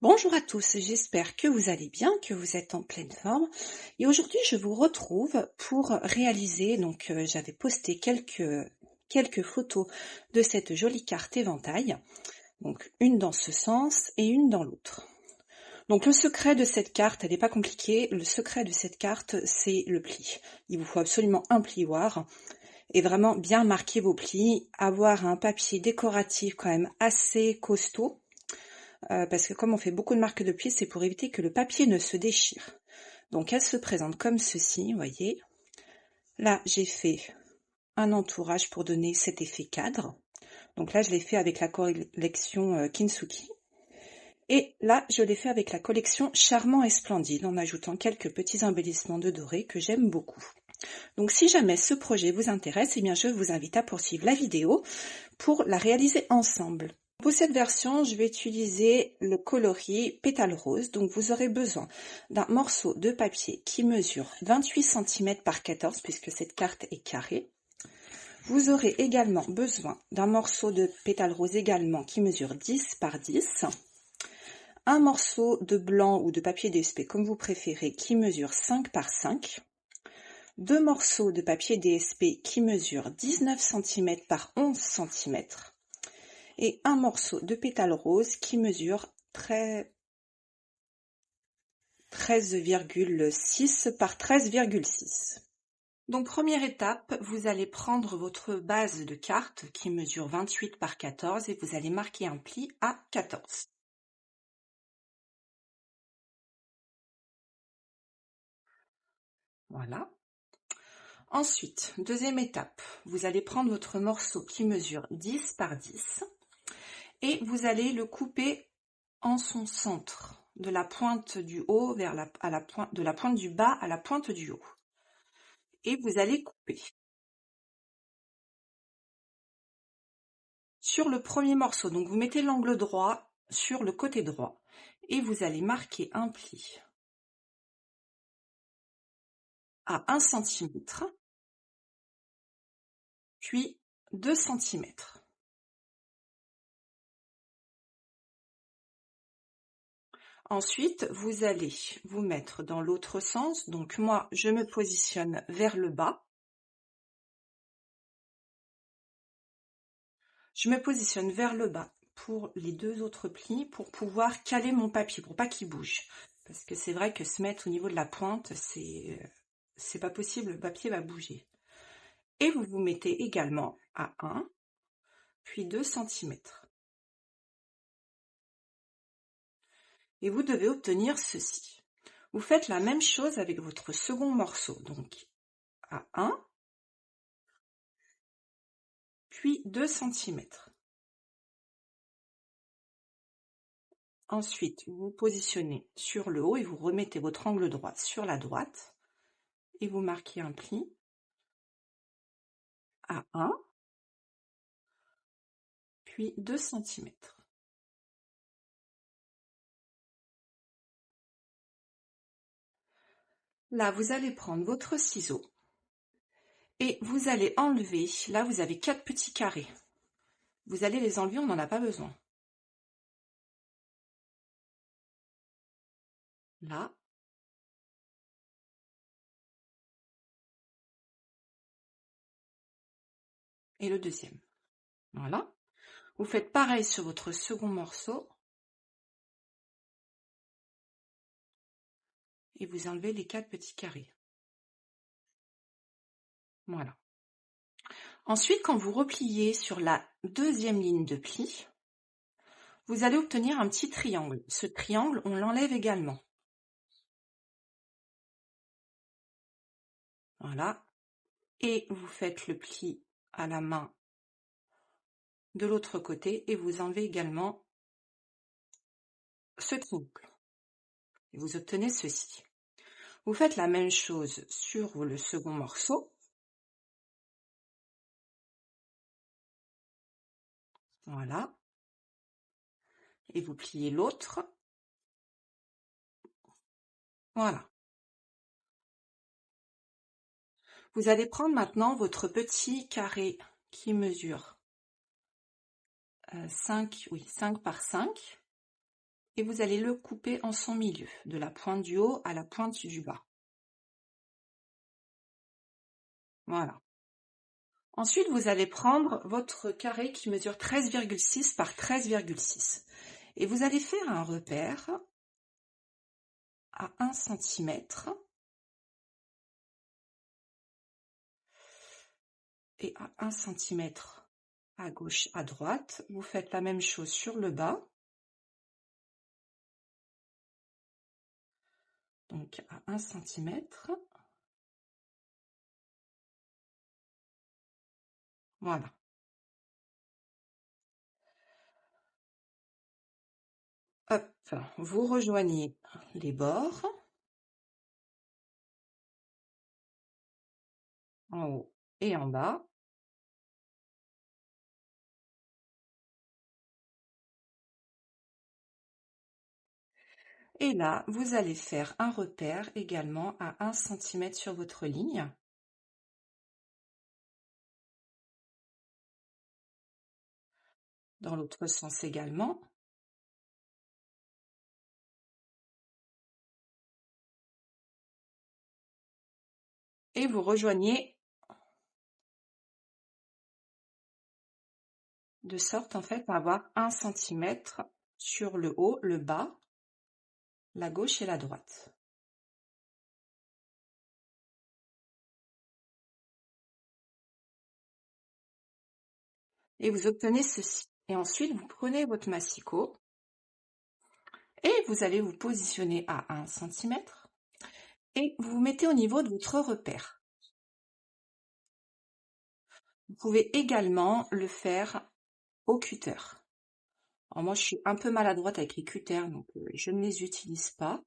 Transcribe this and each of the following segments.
Bonjour à tous, j'espère que vous allez bien, que vous êtes en pleine forme. Et aujourd'hui, je vous retrouve pour réaliser, j'avais posté quelques photos de cette jolie carte éventail. Donc une dans ce sens et une dans l'autre. Donc le secret de cette carte, elle n'est pas compliquée. Le secret de cette carte, c'est le pli. Il vous faut absolument un plioir et vraiment bien marquer vos plis, avoir un papier décoratif quand même assez costaud. Parce que comme on fait beaucoup de marques de plis, c'est pour éviter que le papier ne se déchire. Donc elle se présente comme ceci, vous voyez. Là, j'ai fait un entourage pour donner cet effet cadre. Donc là, je l'ai fait avec la collection Kintsugi. Et là, je l'ai fait avec la collection Charmant et Splendide, en ajoutant quelques petits embellissements de doré que j'aime beaucoup. Donc si jamais ce projet vous intéresse, eh bien je vous invite à poursuivre la vidéo pour la réaliser ensemble. Pour cette version, je vais utiliser le coloris Pétale Rose. Donc vous aurez besoin d'un morceau de papier qui mesure 28 cm par 14 puisque cette carte est carrée. Vous aurez également besoin d'un morceau de Pétale Rose également qui mesure 10 par 10. Un morceau de blanc ou de papier DSP comme vous préférez qui mesure 5 par 5. Deux morceaux de papier DSP qui mesurent 19 cm par 11 cm. Et un morceau de pétale rose qui mesure 13,6 par 13,6. Donc première étape, vous allez prendre votre base de carte qui mesure 28 par 14 et vous allez marquer un pli à 14. Voilà. Ensuite, deuxième étape, vous allez prendre votre morceau qui mesure 10 par 10 et vous allez le couper en son centre, de la pointe du haut vers de la pointe du bas à la pointe du haut. Et vous allez couper. Sur le premier morceau, donc vous mettez l'angle droit sur le côté droit et vous allez marquer un pli à 1 cm, puis 2 cm. Ensuite, vous allez vous mettre dans l'autre sens. Donc moi, je me positionne vers le bas. Je me positionne vers le bas pour les deux autres plis pour pouvoir caler mon papier, pour pas qu'il bouge. Parce que c'est vrai que se mettre au niveau de la pointe, c'est pas possible, le papier va bouger. Et vous vous mettez également à 1, puis 2 cm. Et vous devez obtenir ceci. Vous faites la même chose avec votre second morceau, donc à 1, puis 2 cm. Ensuite, vous vous positionnez sur le haut et vous remettez votre angle droit sur la droite et vous marquez un pli à 1, puis 2 cm. Là, vous allez prendre votre ciseau et vous allez enlever, là vous avez 4 petits carrés. Vous allez les enlever, on n'en a pas besoin. Là. Et le deuxième. Voilà. Vous faites pareil sur votre second morceau. Et vous enlevez les 4 petits carrés. Voilà. Ensuite, quand vous repliez sur la deuxième ligne de pli, vous allez obtenir un petit triangle. Ce triangle, on l'enlève également. Voilà. Et vous faites le pli à la main de l'autre côté et vous enlevez également ce triangle. Et vous obtenez ceci. Vous faites la même chose sur le second morceau. Voilà. Et vous pliez l'autre. Voilà. Vous allez prendre maintenant votre petit carré qui mesure 5 par 5 et vous allez le couper en son milieu, de la pointe du haut à la pointe du bas. Voilà. Ensuite, vous allez prendre votre carré qui mesure 13,6 par 13,6 et vous allez faire un repère à 1 centimètre et à 1 centimètre à gauche, à droite. Vous faites la même chose sur le bas. Donc à 1 centimètre. Voilà. Hop, vous rejoignez les bords, en haut et en bas. Et là, vous allez faire un repère également à 1 centimètre sur votre ligne. Dans l'autre sens également. Et vous rejoignez de sorte en fait à avoir 1 centimètre sur le haut, le bas, la gauche et la droite. Et vous obtenez ceci. Et ensuite, vous prenez votre massicot et vous allez vous positionner à 1 centimètre et vous vous mettez au niveau de votre repère. Vous pouvez également le faire au cutter. Alors moi, je suis un peu maladroite avec les cutters, donc je ne les utilise pas.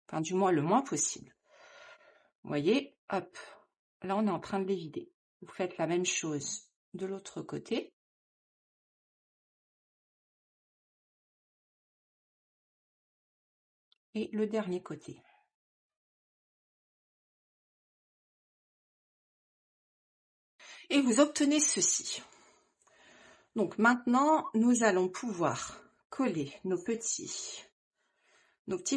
Enfin, du moins, le moins possible. Vous voyez, hop, là, on est en train de les vider. Vous faites la même chose de l'autre côté. Et le dernier côté. Et vous obtenez ceci. Donc maintenant, nous allons pouvoir coller nos petits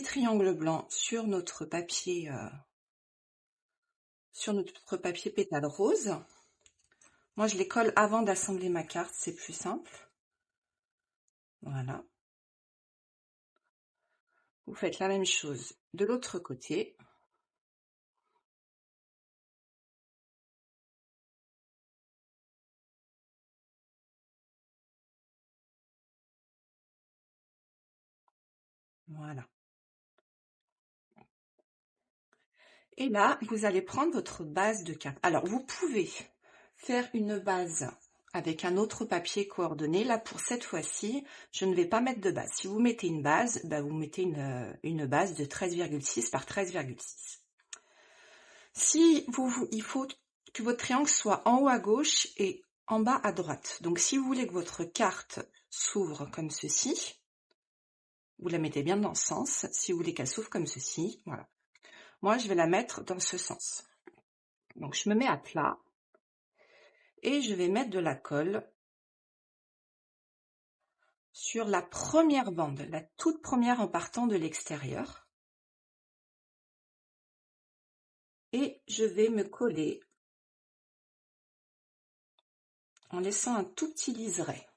triangles blancs sur notre papier pétale rose. Moi, je les colle avant d'assembler ma carte, c'est plus simple. Voilà. Vous faites la même chose de l'autre côté. Voilà. Et là, vous allez prendre votre base de carte. Alors, vous pouvez faire une base avec un autre papier coordonné. Là, pour cette fois-ci, je ne vais pas mettre de base. Si vous mettez une base, vous mettez une base de 13,6 par 13,6. Si il faut que votre triangle soit en haut à gauche et en bas à droite. Donc, si vous voulez que votre carte s'ouvre comme ceci, vous la mettez bien dans le sens. Si vous voulez qu'elle s'ouvre comme ceci, voilà. Moi, je vais la mettre dans ce sens. Donc, je me mets à plat et je vais mettre de la colle sur la première bande, la toute première en partant de l'extérieur. Et je vais me coller en laissant un tout petit liseré.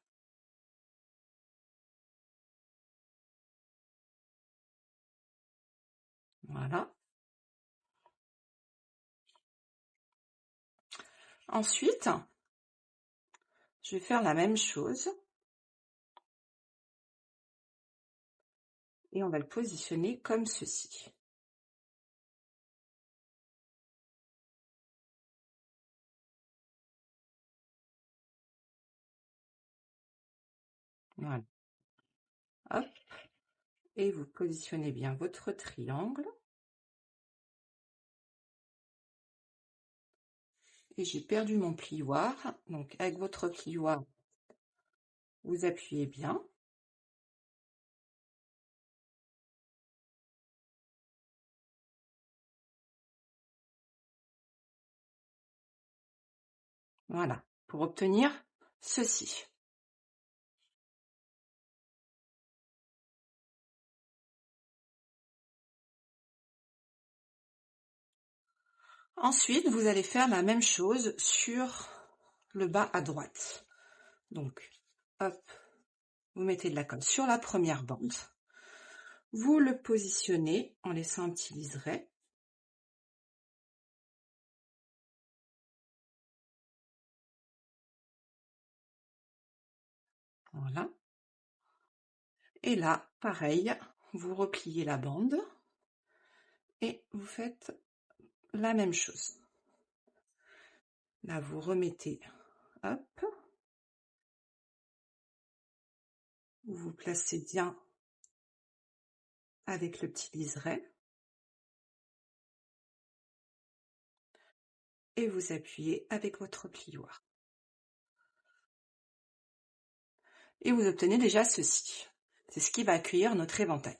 Voilà. Ensuite, je vais faire la même chose. Et on va le positionner comme ceci. Voilà. Hop. Et vous positionnez bien votre triangle. Et j'ai perdu mon plioir. Donc avec votre plioir, vous appuyez bien. Voilà. Pour obtenir ceci. Ensuite, vous allez faire la même chose sur le bas à droite. Donc, hop, vous mettez de la colle sur la première bande. Vous le positionnez en laissant un petit liseré. Voilà. Et là, pareil, vous repliez la bande et vous faites la même chose. Là, vous remettez, hop, vous vous placez bien avec le petit liseré et vous appuyez avec votre plioir. Et vous obtenez déjà ceci. C'est ce qui va accueillir notre éventail.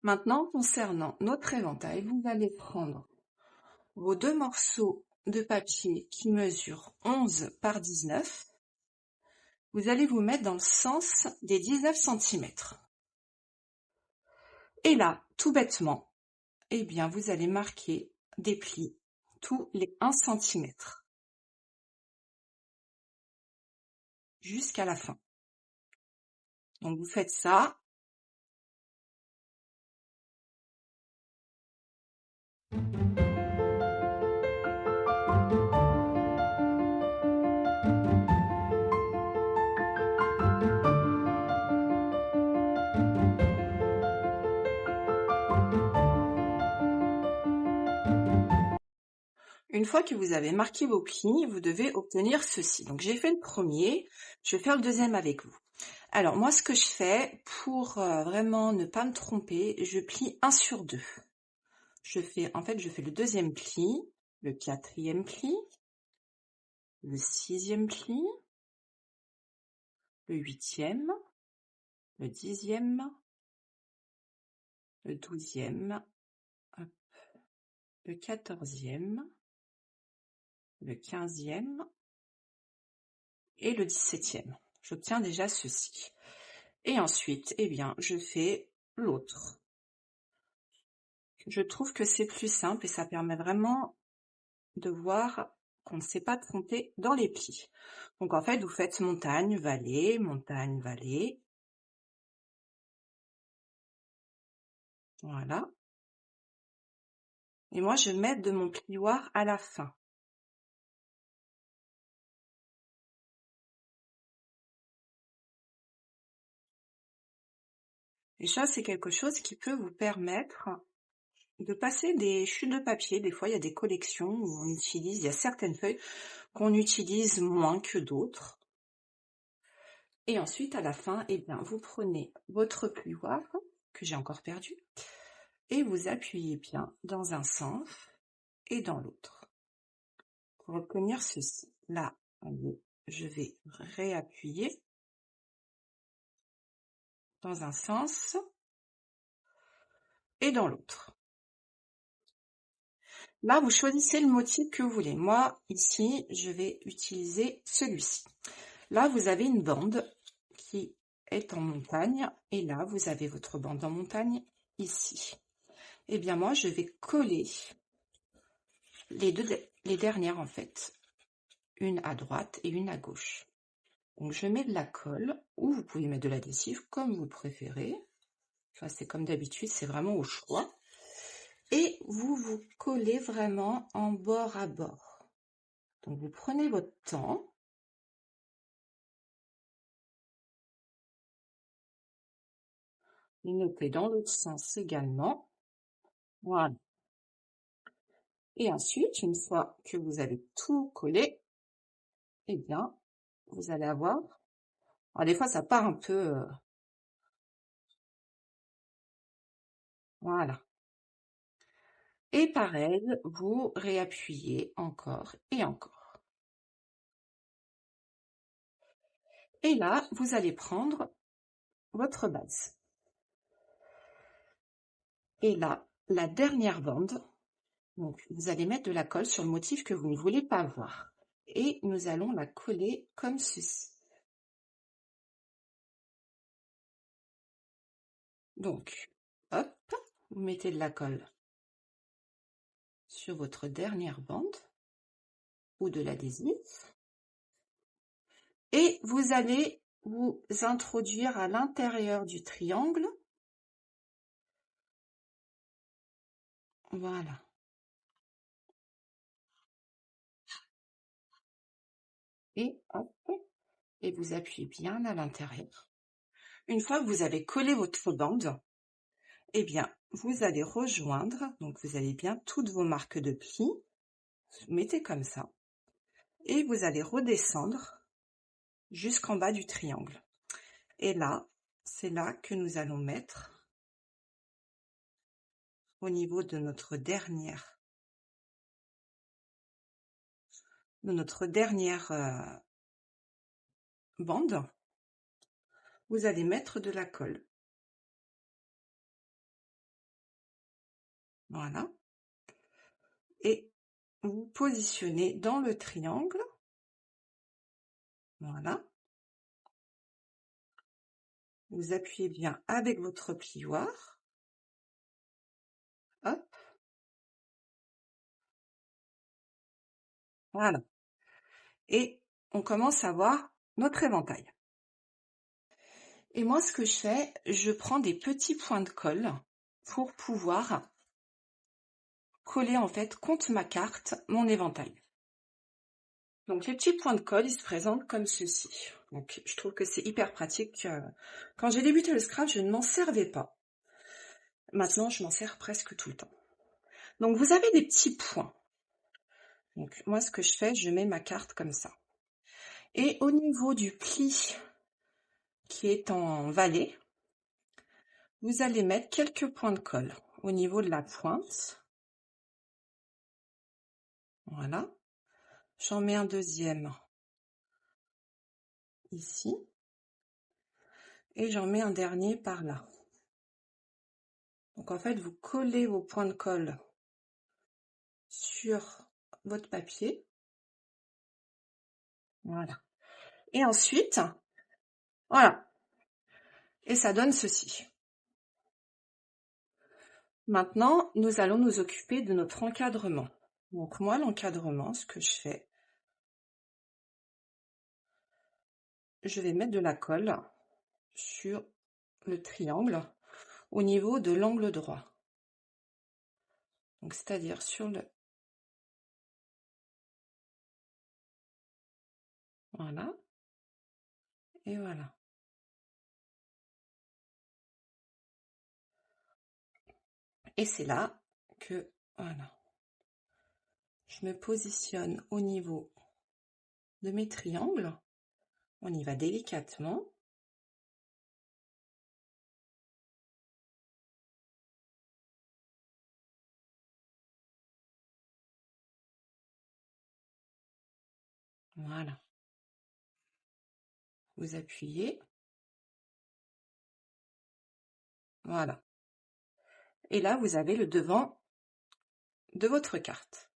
Maintenant, concernant notre éventail, vous allez prendre vos 2 morceaux de papier qui mesurent 11 par 19. Vous allez vous mettre dans le sens des 19 cm. Et là, tout bêtement, eh bien, vous allez marquer des plis tous les 1 cm jusqu'à la fin. Donc, vous faites ça. Une fois que vous avez marqué vos plis, vous devez obtenir ceci. Donc, j'ai fait le premier, je vais faire le deuxième avec vous. Alors, moi, ce que je fais, pour vraiment ne pas me tromper, je plie 1 sur 2. Je fais le deuxième pli, le quatrième pli, le 6e pli, le 8e, le 10e, le 12e, le 14e, le 15e et le 17e. J'obtiens déjà ceci. Et ensuite, eh bien, je fais l'autre. Je trouve que c'est plus simple et ça permet vraiment de voir qu'on ne s'est pas trompé dans les plis. Donc en fait, vous faites montagne, vallée, montagne, vallée. Voilà. Et moi, je mets de mon plioir à la fin. Et ça, c'est quelque chose qui peut vous permettre de passer des chutes de papier. Des fois, il y a des collections où il y a certaines feuilles qu'on utilise moins que d'autres. Et ensuite, à la fin, eh bien, vous prenez votre plioir, que j'ai encore perdu, et vous appuyez bien dans un sens et dans l'autre. Pour obtenir ceci, là, je vais réappuyer dans un sens et dans l'autre. Là, vous choisissez le motif que vous voulez. Moi, ici, je vais utiliser celui-ci. Là, vous avez une bande qui est en montagne. Et là, vous avez votre bande en montagne ici. Eh bien, moi, je vais coller les dernières, en fait. Une à droite et une à gauche. Donc, je mets de la colle, ou vous pouvez mettre de l'adhésif, comme vous préférez. Enfin, c'est comme d'habitude, c'est vraiment au choix. Et vous vous collez vraiment en bord à bord. Donc, vous prenez votre temps. Et notez dans l'autre sens également. Voilà. Et ensuite, une fois que vous avez tout collé, eh bien, vous allez avoir... Alors, des fois, ça part un peu... Voilà. Et pareil, vous réappuyez encore et encore. Et là, vous allez prendre votre base. Et là, la dernière bande, donc vous allez mettre de la colle sur le motif que vous ne voulez pas voir. Et nous allons la coller comme ceci. Donc, hop, vous mettez de la colle sur votre dernière bande ou de l'adhésif et vous allez vous introduire à l'intérieur du triangle. Voilà. Et hop, et vous appuyez bien à l'intérieur. Une fois que vous avez collé votre bande, eh bien, vous allez rejoindre, donc vous avez bien toutes vos marques de pli, vous mettez comme ça, et vous allez redescendre jusqu'en bas du triangle. Et là, c'est là que nous allons mettre au niveau de notre dernière bande, vous allez mettre de la colle. Voilà. Et vous positionnez dans le triangle. Voilà. Vous appuyez bien avec votre plioir. Hop. Voilà. Et on commence à voir notre éventail. Et moi, ce que je fais, je prends des petits points de colle pour pouvoir coller en fait contre ma carte mon éventail. Donc les petits points de colle, ils se présentent comme ceci. Donc je trouve que c'est hyper pratique. Quand j'ai débuté le Scrabble, je ne m'en servais pas. Maintenant, je m'en sers presque tout le temps. Donc vous avez des petits points. Donc moi, ce que je fais, je mets ma carte comme ça. Et au niveau du pli qui est en vallée, vous allez mettre quelques points de colle au niveau de la pointe. Voilà. J'en mets un deuxième ici. Et j'en mets un dernier par là. Donc en fait, vous collez vos points de colle sur votre papier. Voilà. Et ensuite, voilà. Et ça donne ceci. Maintenant, nous allons nous occuper de notre encadrement. Donc moi, l'encadrement, ce que je fais, je vais mettre de la colle sur le triangle au niveau de l'angle droit. Donc c'est-à-dire sur le... Voilà. Et voilà. Et c'est là que, voilà, je me positionne au niveau de mes triangles. On y va délicatement. Voilà. Vous appuyez. Voilà. Et là, vous avez le devant de votre carte.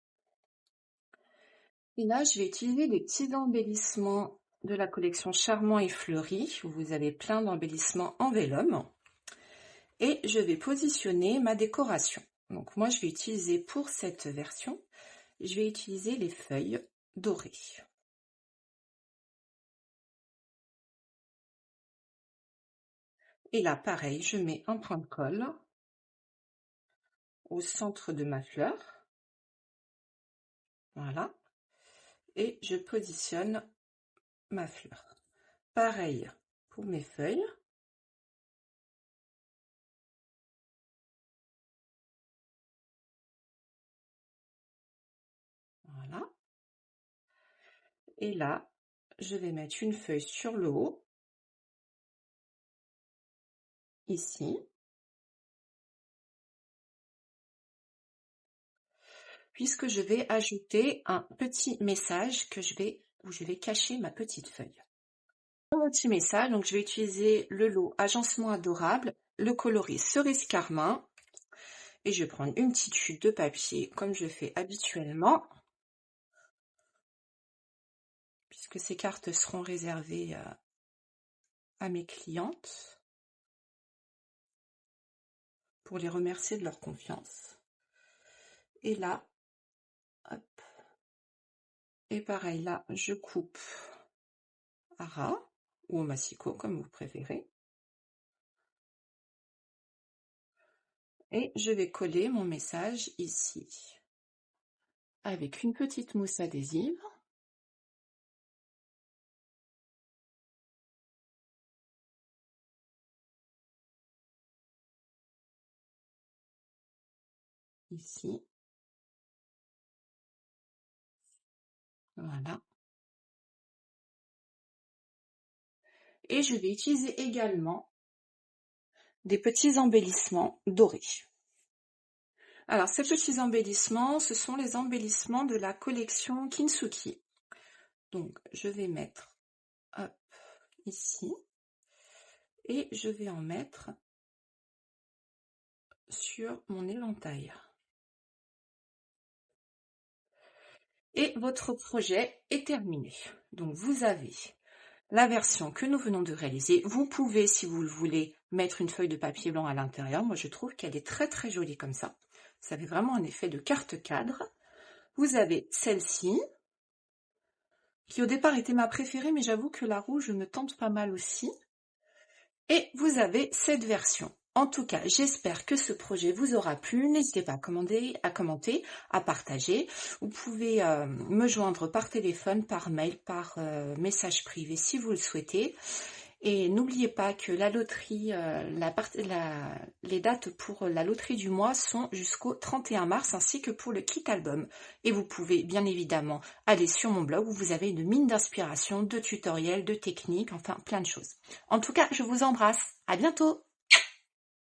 Et là, je vais utiliser les petits embellissements de la collection Charmant et Fleuri, où vous avez plein d'embellissements en vélum. Et je vais positionner ma décoration. Donc moi, je vais utiliser pour cette version, je vais utiliser les feuilles dorées. Et là, pareil, je mets un point de colle au centre de ma fleur. Voilà. Et je positionne ma fleur. Pareil pour mes feuilles. Voilà. Et là, je vais mettre une feuille sur le haut. Ici. Puisque je vais ajouter un petit message où je vais cacher ma petite feuille. Un petit message, donc je vais utiliser le lot Agencement Adorable, le coloris Cerise Carmin, et je vais prendre une petite chute de papier comme je fais habituellement, puisque ces cartes seront réservées à mes clientes pour les remercier de leur confiance. Et là, Et pareil, là, je coupe à ras ou au massicot, comme vous préférez. Et je vais coller mon message ici avec une petite mousse adhésive. Ici. Voilà. Et je vais utiliser également des petits embellissements dorés. Alors, ces petits embellissements, ce sont les embellissements de la collection Kintsugi. Donc, je vais mettre hop, ici. Et je vais en mettre sur mon éventail. Et votre projet est terminé. Donc, vous avez la version que nous venons de réaliser. Vous pouvez, si vous le voulez, mettre une feuille de papier blanc à l'intérieur. Moi, je trouve qu'elle est très très jolie comme ça. Ça fait vraiment un effet de carte cadre. Vous avez celle-ci, qui au départ était ma préférée, mais j'avoue que la rouge me tente pas mal aussi. Et vous avez cette version. En tout cas, j'espère que ce projet vous aura plu. N'hésitez pas à commenter, à partager. Vous pouvez me joindre par téléphone, par mail, par message privé si vous le souhaitez. Et n'oubliez pas que la loterie, les dates pour la loterie du mois sont jusqu'au 31 mars ainsi que pour le kit album. Et vous pouvez bien évidemment aller sur mon blog où vous avez une mine d'inspiration, de tutoriels, de techniques, enfin plein de choses. En tout cas, je vous embrasse. À bientôt!